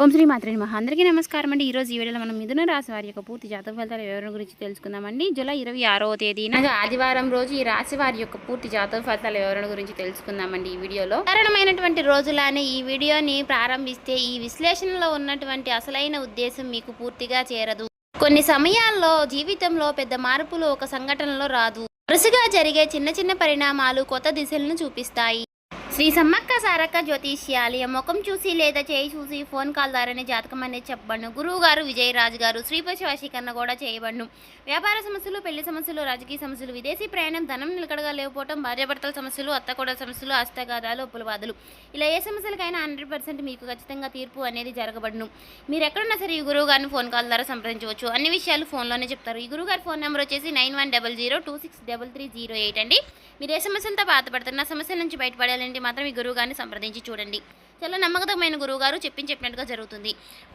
ఓం శ్రీ మాత్రే నమః. అందరికీ నమస్కారం అండి. ఈరోజు ఈ వీడియోలో మనం మిథున రాశి వారి యొక్క పూర్తి జాతక ఫలితాల వివరణ గురించి తెలుసుకుందామండి. జూలై 26వ తేదీన ఆదివారం రోజు ఈ రాశి వారి యొక్క పూర్తి జాతక ఫలితాల వివరణ గురించి తెలుసుకుందామండి ఈ వీడియోలో. సాధారణమైనటువంటి రోజులానే ఈ వీడియోని ప్రారంభిస్తే ఈ విశ్లేషణలో ఉన్నటువంటి అసలైన ఉద్దేశం మీకు పూర్తిగా చేరదు. కొన్ని సమయాల్లో జీవితంలో పెద్ద మార్పులు ఒక సంఘటనలో రాదు. వరుసగా జరిగే చిన్న చిన్న పరిణామాలు కొత్త దిశలను చూపిస్తాయి. శ్రీ సమ్మక్క సారక్క జ్యోతిష్యాలయం ముఖం చూసి లేదా చేయి చూసి ఫోన్ కాల్ ద్వారానే జాతకం అనేది చెప్పబడును. గురువు గారు విజయరాజు గారు శ్రీపతి వశీకరణ కూడా చేయబడును. వ్యాపార సమస్యలు, పెళ్లి సమస్యలు, రాజకీయ సమస్యలు, విదేశీ ప్రయాణం, ధనం నిలకడగా లేకపోవడం, భార్యాభర్తల సమస్యలు, అత్తకోడల సమస్యలు, హస్తగాదాలు, ఉప్పులవాదులు, ఇలా ఏ సమస్యలకైనా 100% మీకు ఖచ్చితంగా తీర్పు అనేది జరగబడును. మీరు ఎక్కడున్నా సరే ఈ గురువు గారిని ఫోన్ కాల్ ద్వారా సంప్రదించవచ్చు. అన్ని విషయాలు ఫోన్లోనే చెప్తారు. ఈ గురువు గారి ఫోన్ నెంబర్ వచ్చేసి 9100263308 అండి. మీరు ఏ సమస్యలతో బాధపడుతున్న సమస్యల నుంచి బయటపడాలంటే మాత్రం ఈ గురువు గారిని సంప్రదించి చూడండి. చాలా నమ్మకమైన గురువు గారు చెప్పినట్టుగా జరుగుతుంది.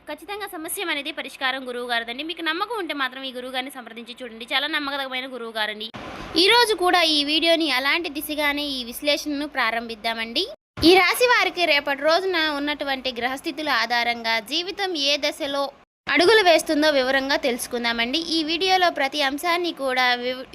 ఖచ్చితంగా సమస్య అనేది పరిష్కారం గురువు గారిదండి. మీకు నమ్మకం ఉంటే మాత్రం ఈ గురువు గారిని సంప్రదించి చూడండి. చాలా నమ్మకమైన గురువు గారండి. ఈ రోజు కూడా ఈ వీడియోని అలాంటి దిశగానే ఈ విశ్లేషణను ప్రారంభిద్దామండి. ఈ రాశి వారికి రేపటి రోజున ఉన్నటువంటి గ్రహస్థితుల ఆధారంగా జీవితం ఏ దశలో అడుగులు వేస్తుందో వివరంగా తెలుసుకుందామండి. ఈ వీడియోలో ప్రతి అంశాన్ని కూడా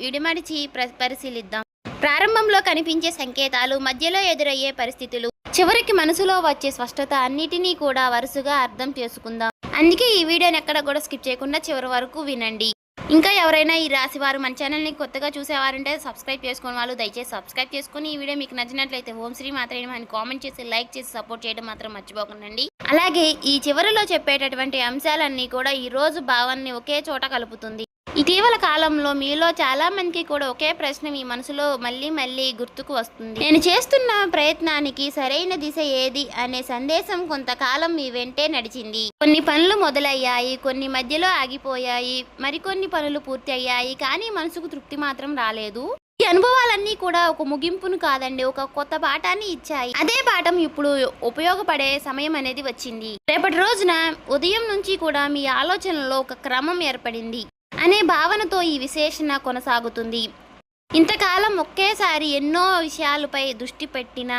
విడిమడిచి పరిశీలిద్దాం. ప్రారంభంలో కనిపించే సంకేతాలు, మధ్యలో ఎదురయ్యే పరిస్థితులు, చివరికి మనసులో వచ్చే స్పష్టత అన్నిటినీ కూడా వరుసగా అర్థం చేసుకుందాం. అందుకే ఈ వీడియోని ఎక్కడ కూడా స్కిప్ చేయకుండా చివరి వరకు వినండి. ఇంకా ఎవరైనా ఈ రాశి వారు మన ఛానల్ని కొత్తగా చూసేవారంటే సబ్స్క్రైబ్ చేసుకునే వాళ్ళు దయచేసి సబ్స్క్రైబ్ చేసుకుని ఈ వీడియో మీకు నచ్చినట్లయితే ఓం శ్రీ మాత్రే నమః అని కామెంట్ చేసి లైక్ చేసి సపోర్ట్ చేయడం మాత్రం మర్చిపోకండి. అలాగే ఈ చివరిలో చెప్పేటటువంటి అంశాలన్నీ కూడా ఈ రోజు భావాన్ని ఒకే చోట కలుపుతుంది. ఇటీవల కాలంలో మీలో చాలా మందికి కూడా ఒకే ప్రశ్న మీ మనసులో మళ్ళీ గుర్తుకు వస్తుంది. నేను చేస్తున్న ప్రయత్నానికి సరైన దిశ ఏది అనే సందేశం కొంతకాలం మీ వెంటే నడిచింది. కొన్ని పనులు మొదలయ్యాయి, కొన్ని మధ్యలో ఆగిపోయాయి, మరికొన్ని పనులు పూర్తి అయ్యాయి, కానీ మనసుకు తృప్తి మాత్రం రాలేదు. ఈ అనుభవాలన్నీ కూడా ఒక ముగింపును కాదండి, ఒక కొత్త పాఠాన్ని ఇచ్చాయి. అదే పాఠం ఇప్పుడు ఉపయోగపడే సమయం అనేది వచ్చింది. రేపటి రోజున ఉదయం నుంచి కూడా మీ ఆలోచనలో ఒక క్రమం ఏర్పడింది అనే భావనతో ఈ విశ్లేషణ కొనసాగుతుంది. ఇంతకాలం ఒకేసారి ఎన్నో విషయాలపై దృష్టి పెట్టిన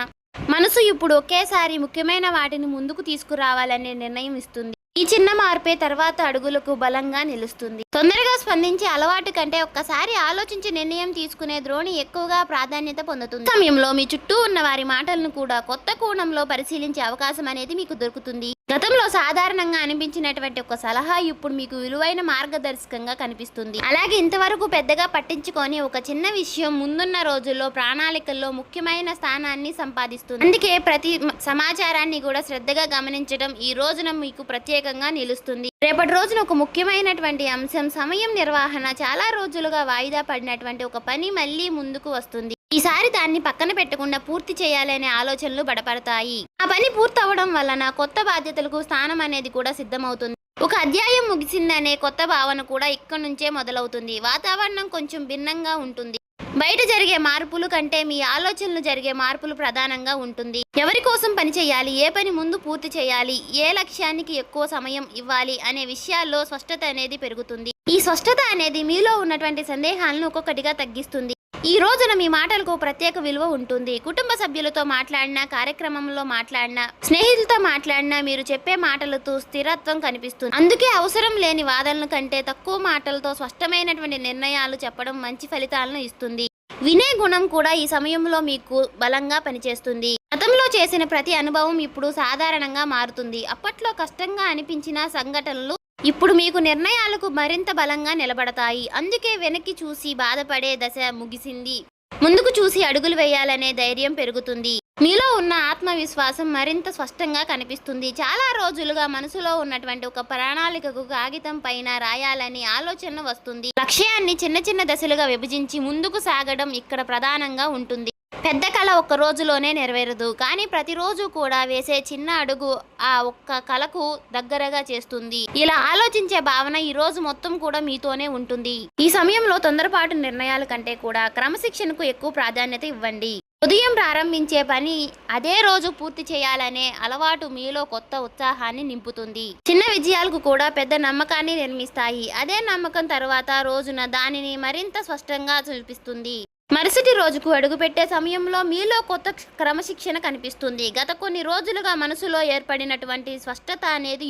మనసు ఇప్పుడు ఒకేసారి ముఖ్యమైన వాటిని ముందుకు తీసుకురావాలనే నిర్ణయం ఇస్తుంది. ఈ చిన్న మార్పే తర్వాత అడుగులకు బలంగా నిలుస్తుంది. తొందరగా స్పందించే అలవాటు కంటే ఒక్కసారి ఆలోచించి నిర్ణయం తీసుకునే ధోరణి ఎక్కువగా ప్రాధాన్యత పొందుతుంది. సమయంలో మీ చుట్టూ ఉన్న వారి మాటలను కూడా కొత్త కోణంలో పరిశీలించే అవకాశం అనేది మీకు దొరుకుతుంది. గతంలో సాధారణంగా అనిపించినటువంటి ఒక సలహా ఇప్పుడు మీకు విలువైన మార్గదర్శకంగా కనిపిస్తుంది. అలాగే ఇంతవరకు పెద్దగా పట్టించుకొని ఒక చిన్న విషయం ముందున్న రోజుల్లో ప్రణాళికల్లో ముఖ్యమైన స్థానాన్ని సంపాదిస్తుంది. అందుకే ప్రతి సమాచారాన్ని కూడా శ్రద్ధగా గమనించడం ఈ రోజున మీకు ప్రత్యేకంగా నిలుస్తుంది. రేపటి రోజున ఒక ముఖ్యమైనటువంటి అంశం సమయం నిర్వహణ. చాలా రోజులుగా వాయిదా పడినటువంటి ఒక పని మళ్ళీ ముందుకు వస్తుంది. ఈసారి దాన్ని పక్కన పెట్టకుండా పూర్తి చేయాలనే ఆలోచనలు బడపడతాయి. ఆ పని పూర్తవడం వలన కొత్త బాధ్యతలకు స్థానం అనేది కూడా సిద్ధమవుతుంది. ఒక అధ్యాయం ముగిసిందనే కొత్త భావన కూడా ఇక్కడి నుంచే మొదలవుతుంది. వాతావరణం కొంచెం భిన్నంగా ఉంటుంది. బయట జరిగే మార్పులు కంటే మీ ఆలోచనలు జరిగే మార్పులు ప్రధానంగా ఉంటుంది. ఎవరి కోసం పని చేయాలి, ఏ పని ముందు పూర్తి చేయాలి, ఏ లక్ష్యానికి ఎక్కువ సమయం ఇవ్వాలి అనే విషయాల్లో స్పష్టత అనేది పెరుగుతుంది. ఈ స్పష్టత అనేది మీలో ఉన్నటువంటి సందేహాలను ఒక్కొక్కటిగా తగ్గిస్తుంది. ఈ రోజున మీ మాటలకు ప్రత్యేక విలువ ఉంటుంది. కుటుంబ సభ్యులతో మాట్లాడినా, కార్యక్రమంలో మాట్లాడినా, స్నేహితులతో మాట్లాడినా మీరు చెప్పే మాటలతో స్థిరత్వం కనిపిస్తుంది. అందుకే అవసరం లేని వాదనల కంటే తక్కువ మాటలతో స్పష్టమైనటువంటి నిర్ణయాలు చెప్పడం మంచి ఫలితాలను ఇస్తుంది. వినే గుణం కూడా ఈ సమయంలో మీకు బలంగా పనిచేస్తుంది. గతంలో చేసిన ప్రతి అనుభవం ఇప్పుడు సాధారణంగా మారుతుంది. అప్పట్లో కష్టంగా అనిపించిన సంఘటనలు ఇప్పుడు మీకు నిర్ణయాలకు మరింత బలంగా నిలబడతాయి. అందుకే వెనక్కి చూసి బాధపడే దశ ముగిసింది. ముందుకు చూసి అడుగులు వేయాలనే ధైర్యం పెరుగుతుంది. మీలో ఉన్న ఆత్మవిశ్వాసం మరింత స్పష్టంగా కనిపిస్తుంది. చాలా రోజులుగా మనసులో ఉన్నటువంటి ఒక ప్రణాళికకు కాగితం పైన రాయాలని ఆలోచన వస్తుంది. లక్ష్యాన్ని చిన్న చిన్న దశలుగా విభజించి ముందుకు సాగడం ఇక్కడ ప్రధానంగా ఉంటుంది. పెద్ద కళ ఒక్క రోజులోనే నెరవేరదు, కానీ ప్రతిరోజు కూడా వేసే చిన్న అడుగు ఆ ఒక్క కళకు దగ్గరగా చేస్తుంది. ఇలా ఆలోచించే భావన ఈ రోజు మొత్తం కూడా మీతోనే ఉంటుంది. ఈ సమయంలో తొందరపాటు నిర్ణయాల కంటే కూడా క్రమశిక్షణకు ఎక్కువ ప్రాధాన్యత ఇవ్వండి. ఉదయం ప్రారంభించే పని అదే రోజు పూర్తి చేయాలనే అలవాటు మీలో కొత్త ఉత్సాహాన్ని నింపుతుంది. చిన్న విజయాలకు కూడా పెద్ద నమ్మకాన్ని నిర్మిస్తాయి. అదే నమ్మకం తర్వాత రోజున దానిని మరింత స్పష్టంగా చూపిస్తుంది. మరుసటి రోజుకు అడుగుపెట్టే సమయంలో మీలో కొత్త క్రమశిక్షణ కనిపిస్తుంది. గత కొన్ని రోజులుగా మనసులో ఏర్పడినటువంటి స్పష్టత అనేది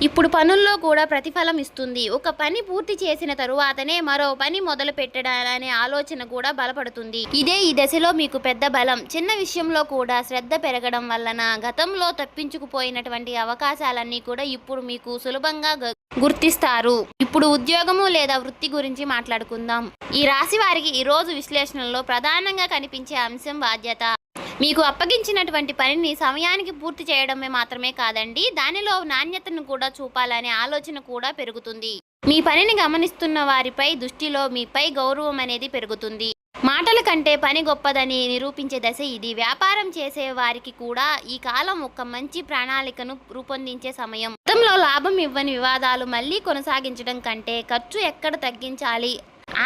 ఇప్పుడు పనుల్లో కూడా ప్రతిఫలం ఇస్తుంది. ఒక పని పూర్తి చేసిన తరువాతనే మరో పని మొదలు పెట్టడాలనే ఆలోచన కూడా బలపడుతుంది. ఇదే ఈ దశలో మీకు పెద్ద బలం. చిన్న విషయంలో కూడా శ్రద్ధ పెరగడం వలన గతంలో తప్పించుకుపోయినటువంటి అవకాశాలన్నీ కూడా ఇప్పుడు మీకు సులభంగా గుర్తిస్తారు. ఇప్పుడు ఉద్యోగము లేదా వృత్తి గురించి మాట్లాడుకుందాం. ఈ రాశి వారికి ఈ రోజు విశ్లేషణలో ప్రధానంగా కనిపించే అంశం బాధ్యత. మీకు అప్పగించినటువంటి పనిని సమయానికి పూర్తి చేయడమే మాత్రమే కాదండి, దానిలో నాణ్యతను కూడా చూపాలనే ఆలోచన కూడా పెరుగుతుంది. మీ పనిని గమనిస్తున్న వారిపై దృష్టిలో మీపై గౌరవం అనేది పెరుగుతుంది. మాటల కంటే పని గొప్పదని నిరూపించే దశ ఇది. వ్యాపారం చేసే వారికి కూడా ఈ కాలం ఒక మంచి ప్రణాళికను రూపొందించే సమయం. గతంలో లాభం ఇవ్వని వివాదాలు మళ్ళీ కొనసాగించడం కంటే ఖర్చు ఎక్కడ తగ్గించాలి,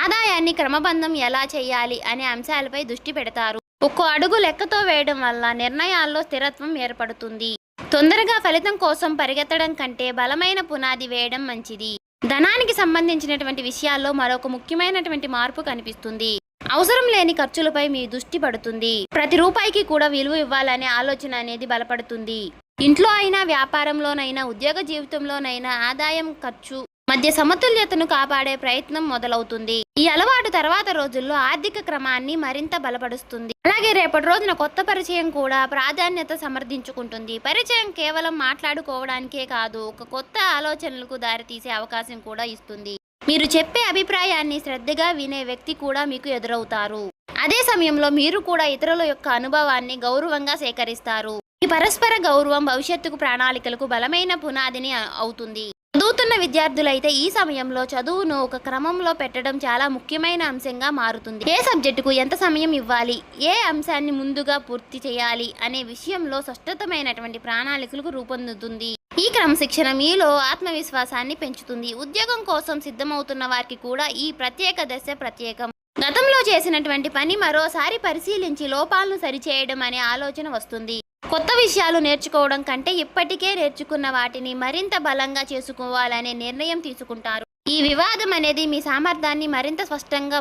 ఆదాయాన్ని క్రమబద్ధం ఎలా చేయాలి అనే అంశాలపై దృష్టి పెడతారు. ఒక్కో అడుగు లెక్కతో వేయడం వల్ల నిర్ణయాల్లో స్థిరత్వం ఏర్పడుతుంది. తొందరగా ఫలితం కోసం పరిగెత్తడం కంటే బలమైన పునాది వేయడం మంచిది. ధనానికి సంబంధించినటువంటి విషయాల్లో మరొక ముఖ్యమైనటువంటి మార్పు కనిపిస్తుంది. అవసరం లేని ఖర్చులపై మీ దృష్టి పడుతుంది. ప్రతి రూపాయికి కూడా విలువ ఇవ్వాలనే ఆలోచన అనేది బలపడుతుంది. ఇంట్లో అయినా, వ్యాపారంలోనైనా, ఉద్యోగ జీవితంలోనైనా ఆదాయం ఖర్చు మధ్య సమతుల్యతను కాపాడే ప్రయత్నం మొదలవుతుంది. ఈ అలవాటు తర్వాత రోజుల్లో ఆర్థిక క్రమాన్ని మరింత బలపరుస్తుంది. అలాగే రేపటి రోజున కొత్త పరిచయం కూడా ప్రాధాన్యత సమర్థించుకుంటుంది. పరిచయం కేవలం మాట్లాడుకోవడానికే కాదు, ఒక కొత్త ఆలోచనలకు దారితీసే అవకాశం కూడా ఇస్తుంది. మీరు చెప్పే అభిప్రాయాన్ని శ్రద్ధగా వినే వ్యక్తి కూడా మీకు ఎదురవుతారు. అదే సమయంలో మీరు కూడా ఇతరుల యొక్క అనుభవాన్ని గౌరవంగా సేకరిస్తారు. ఈ పరస్పర గౌరవం భవిష్యత్తుకు ప్రణాళికలకు బలమైన పునాదిని అవుతుంది. చదువుతున్న విద్యార్థులైతే ఈ సమయంలో చదువును ఒక క్రమంలో పెట్టడం చాలా ముఖ్యమైన అంశంగా మారుతుంది. ఏ సబ్జెక్టుకు ఎంత సమయం ఇవ్వాలి, ఏ అంశాన్ని ముందుగా పూర్తి చేయాలి అనే విషయంలో స్పష్టమైనటువంటి ప్రణాళికలకు రూపొందుతుంది. ఈ క్రమశిక్షణ మీలో ఆత్మవిశ్వాసాన్ని పెంచుతుంది. ఉద్యోగం కోసం సిద్ధమవుతున్న వారికి కూడా ఈ ప్రత్యేక దశ ప్రత్యేకం. గతంలో చేసినటువంటి పని మరోసారి పరిశీలించి లోపాలను సరిచేయడం అనే ఆలోచన వస్తుంది. కొత్త విషయాలు నేర్చుకోవడం కంటే ఇప్పటికే నేర్చుకున్న వాటిని మరింత బలంగా చేసుకోవాలనే నిర్ణయం తీసుకుంటారు. ఈ వివాదం అనేది మీ సామర్థ్యాన్ని మరింత స్పష్టంగా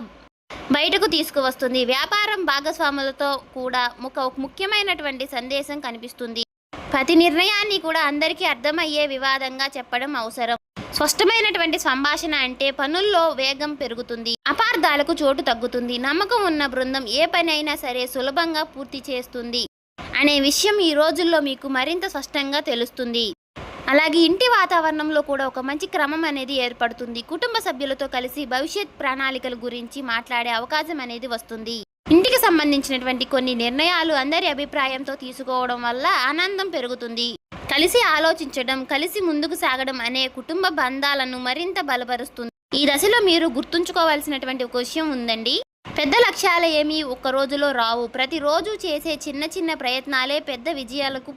బయటకు తీసుకువస్తుంది. వ్యాపారం భాగస్వాములతో కూడా ఒక ముఖ్యమైనటువంటి సందేశం కనిపిస్తుంది. ప్రతి నిర్ణయాన్ని కూడా అందరికీ అర్థమయ్యే వివాదంగా చెప్పడం అవసరం. స్పష్టమైనటువంటి సంభాషణ అంటే పనుల్లో వేగం పెరుగుతుంది, అపార్థాలకు చోటు తగ్గుతుంది. నమ్మకం ఉన్న బృందం ఏ పని అయినా సరే సులభంగా పూర్తి చేస్తుంది అనే విషయం ఈ రోజుల్లో మీకు మరింత స్పష్టంగా తెలుస్తుంది. అలాగే ఇంటి వాతావరణంలో కూడా ఒక మంచి క్రమం అనేది ఏర్పడుతుంది. కుటుంబ సభ్యులతో కలిసి భవిష్యత్ ప్రణాళికల గురించి మాట్లాడే అవకాశం అనేది వస్తుంది. ఇంటికి సంబంధించినటువంటి కొన్ని నిర్ణయాలు అందరి అభిప్రాయంతో తీసుకోవడం వల్ల ఆనందం పెరుగుతుంది. కలిసి ఆలోచించడం, కలిసి ముందుకు సాగడం అనే కుటుంబ బంధాలను మరింత బలపరుస్తుంది. ఈ దశలో మీరు గుర్తుంచుకోవాల్సినటువంటి ఒక విషయం ఉందండి. పెద్ద లక్ష్యాలు ఏమీ ఒక్క రోజులో రావు. ప్రతిరోజు చేసే చిన్న చిన్న ప్రయత్నాలే పెద్ద విజయాలకు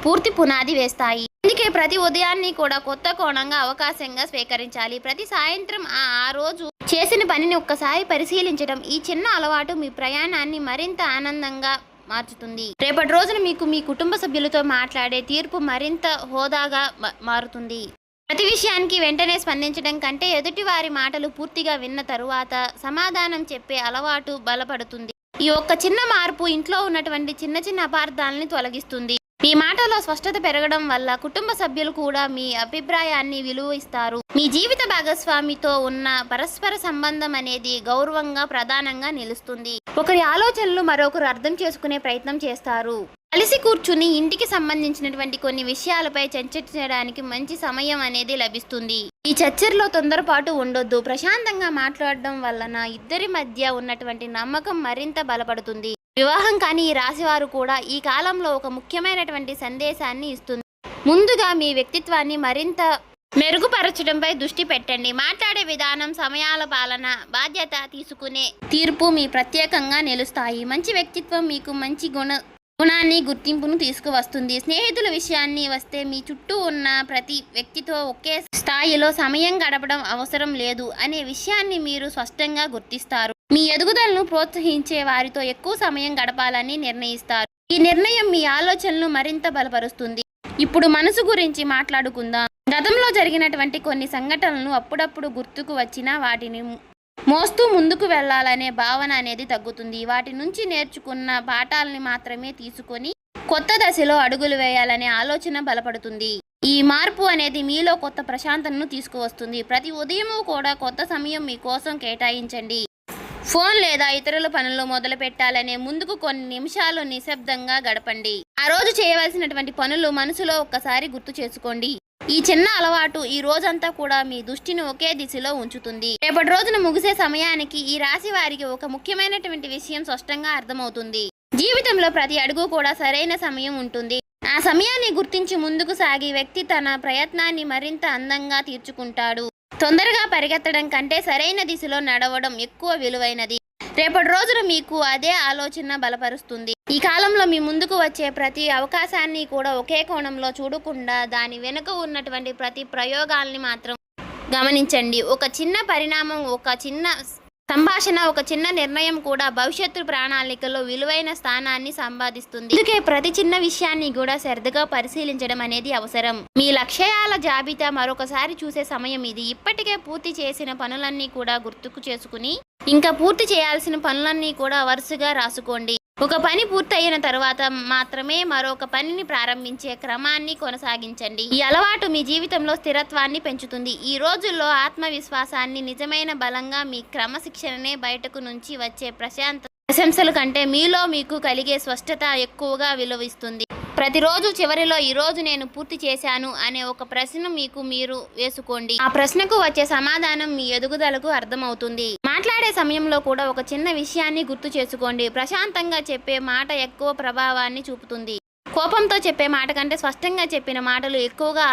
పూర్తి పునాది వేస్తాయి. అందుకే ప్రతి ఉదయాన్ని కూడా కొత్త కోణంగా అవకాశంగా స్వీకరించాలి. ప్రతి సాయంత్రం ఆ రోజు చేసిన పనిని ఒక్కసారి పరిశీలించడం, ఈ చిన్న అలవాటు మీ ప్రయాణాన్ని మరింత ఆనందంగా మార్చుతుంది. రేపటి రోజున మీకు మీ కుటుంబ సభ్యులతో మాట్లాడే తీర్పు మరింత హోదాగా మారుతుంది. ప్రతి విషయానికి వెంటనే స్పందించడం కంటే ఎదుటి వారి మాటలు పూర్తిగా విన్న తరువాత సమాధానం చెప్పే అలవాటు బలపడుతుంది. ఈ ఒక్క చిన్న మార్పు ఇంట్లో ఉన్నటువంటి చిన్న చిన్న అపార్థాలని తొలగిస్తుంది. మీ మాటలో స్పష్టత పెరగడం వల్ల కుటుంబ సభ్యులు కూడా మీ అభిప్రాయాన్ని విలువ ఇస్తారు. మీ జీవిత భాగస్వామితో ఉన్న పరస్పర సంబంధం అనేది గౌరవంగా ప్రధానంగా నిలుస్తుంది. ఒకరి ఆలోచనలు మరొకరు అర్థం చేసుకునే ప్రయత్నం చేస్తారు. కలిసి కూర్చుని ఇంటికి సంబంధించినటువంటి కొన్ని విషయాలపై చర్చించడానికి మంచి సమయం అనేది లభిస్తుంది. ఈ చర్చల్లో తొందరపాటు ఉండొద్దు. ప్రశాంతంగా మాట్లాడడం వలన ఇద్దరి మధ్య ఉన్నటువంటి నమ్మకం మరింత బలపడుతుంది. వివాహం కాని ఈ రాశివారు కూడా ఈ కాలంలో ఒక ముఖ్యమైనటువంటి సందేశాన్ని ఇస్తుంది. ముందుగా మీ వ్యక్తిత్వాన్ని మరింత మెరుగుపరచడంపై దృష్టి పెట్టండి. మాట్లాడే విధానం, సమయాల పాలన, బాధ్యత తీసుకునే తీర్పు మీ ప్రత్యేకంగా నిలుస్తాయి. మంచి వ్యక్తిత్వం మీకు మంచి గుణాన్ని, గుర్తింపును తీసుకువస్తుంది. స్నేహితుల విషయాన్ని వస్తే మీ చుట్టూ ఉన్న ప్రతి వ్యక్తితో ఒకే స్థాయిలో సమయం గడపడం అవసరం లేదు అనే విషయాన్ని మీరు స్పష్టంగా గుర్తిస్తారు. మీ ఎదుగుదలను ప్రోత్సహించే వారితో ఎక్కువ సమయం గడపాలని నిర్ణయిస్తారు. ఈ నిర్ణయం మీ ఆలోచనలు మరింత బలపరుస్తుంది. ఇప్పుడు మనసు గురించి మాట్లాడుకుందాం. గతంలో జరిగినటువంటి కొన్ని సంఘటనలు అప్పుడప్పుడు గుర్తుకు వచ్చినా వాటిని మోస్తూ ముందుకు వెళ్ళాలనే భావన అనేది తగ్గుతుంది. వాటి నుంచి నేర్చుకున్న పాఠాలని మాత్రమే తీసుకొని కొత్త దశలో అడుగులు వేయాలనే ఆలోచన బలపడుతుంది. ఈ మార్పు అనేది మీలో కొత్త ప్రశాంతతను తీసుకువస్తుంది. ప్రతి ఉదయము కూడా కొత్త సమయం మీకోసం కేటాయించండి. ఫోన్ లేదా ఇతరుల పనులు మొదలు పెట్టాలనే ముందుకు కొన్ని నిమిషాలు నిశ్శబ్దంగా గడపండి. ఆ రోజు చేయవలసినటువంటి పనులు మనసులో ఒక్కసారి గుర్తు చేసుకోండి. ఈ చిన్న అలవాటు ఈ రోజంతా కూడా మీ దృష్టిని ఒకే దిశలో ఉంచుతుంది. రేపటి రోజున ముగిసే సమయానికి ఈ రాశి వారికి ఒక ముఖ్యమైనటువంటి విషయం స్పష్టంగా అర్థమవుతుంది. జీవితంలో ప్రతి అడుగు కూడా సరైన సమయం ఉంటుంది. ఆ సమయాన్ని గుర్తించి ముందుకు సాగి వ్యక్తి తన ప్రయత్నాన్ని మరింత అందంగా తీర్చుకుంటాడు. తొందరగా పరిగెత్తడం కంటే సరైన దిశలో నడవడం ఎక్కువ విలువైనది. రేపటి రోజున మీకు అదే ఆలోచన బలపరుస్తుంది. ఈ కాలంలో మీ ముందుకు వచ్చే ప్రతి అవకాశాన్ని కూడా ఒకే కోణంలో చూడకుండా దాని వెనుక ఉన్నటువంటి ప్రతి ప్రయోగాల్ని మాత్రం గమనించండి. ఒక చిన్న పరిణామం, ఒక చిన్న సంభాషణ, ఒక చిన్న నిర్ణయం కూడా భవిష్యత్తు ప్రణాళికలో విలువైన స్థానాన్ని సంపాదిస్తుంది. అందుకే ప్రతి చిన్న విషయాన్ని కూడా శ్రద్ధగా పరిశీలించడం అనేది అవసరం. మీ లక్ష్యాల జాబితా మరొకసారి చూసే సమయం ఇది. ఇప్పటికే పూర్తి చేసిన పనులన్నీ కూడా గుర్తుకు చేసుకుని ఇంకా పూర్తి చేయాల్సిన పనులన్నీ కూడా వరుసగా రాసుకోండి. ఒక పని పూర్తయిన తర్వాత మాత్రమే మరొక పనిని ప్రారంభించే క్రమాన్ని కొనసాగించండి. ఈ అలవాటు మీ జీవితంలో స్థిరత్వాన్ని పెంచుతుంది. ఈ రోజుల్లో ఆత్మవిశ్వాసాన్ని నిజమైన బలంగా మీ క్రమశిక్షణనే బయటకు నుంచి వచ్చే ప్రశంసల కంటే మీలో మీకు కలిగే స్పష్టత ఎక్కువగా విలువిస్తుంది. ప్రతిరోజు చివరిలో ఈరోజు నేను పూర్తి చేశాను అనే ఒక ప్రశ్న మీకు మీరు వేసుకోండి. ఆ ప్రశ్నకు వచ్చే సమాధానం మీ ఎదుగుదలకు అర్థమవుతుంది. మాట్లాడే సమయంలో కూడా ఒక చిన్న విషయాన్ని గుర్తు చేసుకోండి. ప్రశాంతంగా చెప్పే మాట ఎక్కువ ప్రభావాన్ని చూపుతుంది. కోపంతో చెప్పే మాట కంటే స్పష్టంగా చెప్పిన మాటలు ఎక్కువగా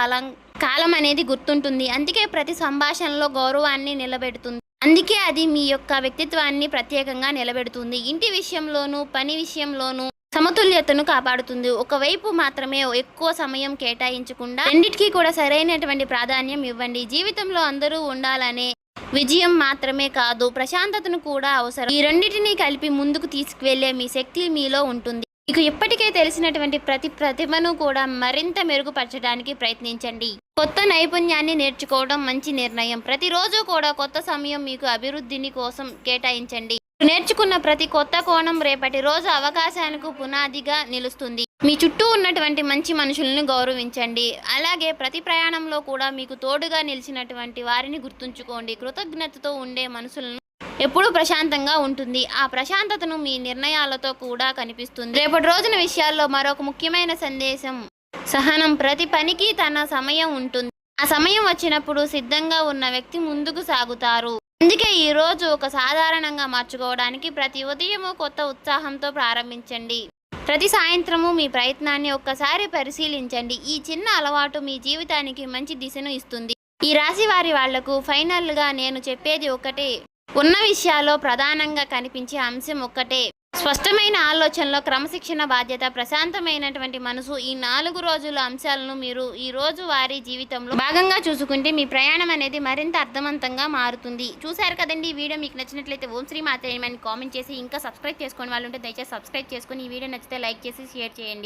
కాలం అనేది గుర్తుంటుంది. అందుకే ప్రతి సంభాషణలో గౌరవాన్ని నిలబెడుతుంది. అందుకే అది మీ యొక్క వ్యక్తిత్వాన్ని ప్రత్యేకంగా నిలబెడుతుంది. ఇంటి విషయంలోనూ పని విషయంలోనూ సమతుల్యతను కాపాడుతుంది. ఒకవైపు మాత్రమే ఎక్కువ సమయం కేటాయించకుండా రెండిటికీ కూడా సరైనటువంటి ప్రాధాన్యం ఇవ్వండి. జీవితంలో అందరూ ఉండాలనే విజయం మాత్రమే కాదు, ప్రశాంతతను కూడా అవసరం. ఈ రెండింటినీ కలిపి ముందుకు తీసుకువెళ్లే మీ శక్తి మీలో ఉంటుంది. మీకు ఇప్పటికే తెలిసినటువంటి ప్రతి ప్రతిభను కూడా మరింత మెరుగుపరచడానికి ప్రయత్నించండి. కొత్త నైపుణ్యాన్ని నేర్చుకోవడం మంచి నిర్ణయం. ప్రతిరోజు కూడా కొత్త సమయం మీకు అభివృద్ధిని కోసం కేటాయించండి. నేర్చుకున్న ప్రతి కొత్త కోణం రేపటి రోజు అవకాశాలకు పునాదిగా నిలుస్తుంది. మీ చుట్టూ ఉన్నటువంటి మంచి మనుషులను గౌరవించండి. అలాగే ప్రతి ప్రయాణంలో కూడా మీకు తోడుగా నిలిచినటువంటి వారిని గుర్తుంచుకోండి. కృతజ్ఞతతో ఉండే మనసులను ఎప్పుడూ ప్రశాంతంగా ఉంటుంది. ఆ ప్రశాంతతను మీ నిర్ణయాలతో కూడా కనిపిస్తుంది. రేపటి రోజున విషయాల్లో మరొక ముఖ్యమైన సందేశం సహనం. ప్రతి పనికి తన సమయం ఉంటుంది. ఆ సమయం వచ్చినప్పుడు సిద్ధంగా ఉన్న వ్యక్తి ముందుకు సాగుతారు. అందుకే ఈ రోజు ఒక సాధారణంగా మార్చుకోవడానికి ప్రతి ఉదయము కొత్త ఉత్సాహంతో ప్రారంభించండి. ప్రతి సాయంత్రము మీ ప్రయత్నాన్ని ఒక్కసారి పరిశీలించండి. ఈ చిన్న అలవాటు మీ జీవితానికి మంచి దిశను ఇస్తుంది. ఈ రాశి వాళ్లకు ఫైనల్గా నేను చెప్పేది ఒకటే. ఉన్న విషయాల్లో ప్రధానంగా కనిపించే అంశం ఒక్కటే. స్పష్టమైన ఆలోచనలో క్రమశిక్షణ, బాధ్యత, ప్రశాంతమైనటువంటి మనసు. ఈ 4 రోజుల అంశాలను మీరు ఈ రోజు వారి జీవితంలో భాగంగా చూసుకుంటే మీ ప్రయాణం అనేది మరింత అర్థవంతంగా మారుతుంది. చూశారు కదండి. ఈ వీడియో మీకు నచ్చినట్లయితే ఓం శ్రీ మాత్రే అని కామెంట్ చేసి ఇంకా సబ్స్క్రైబ్ చేసుకోని వాళ్ళు ఉంటే దయచేసి సబ్స్క్రైబ్ చేసుకుని ఈ వీడియో నచ్చితే లైక్ చేసి షేర్ చేయండి.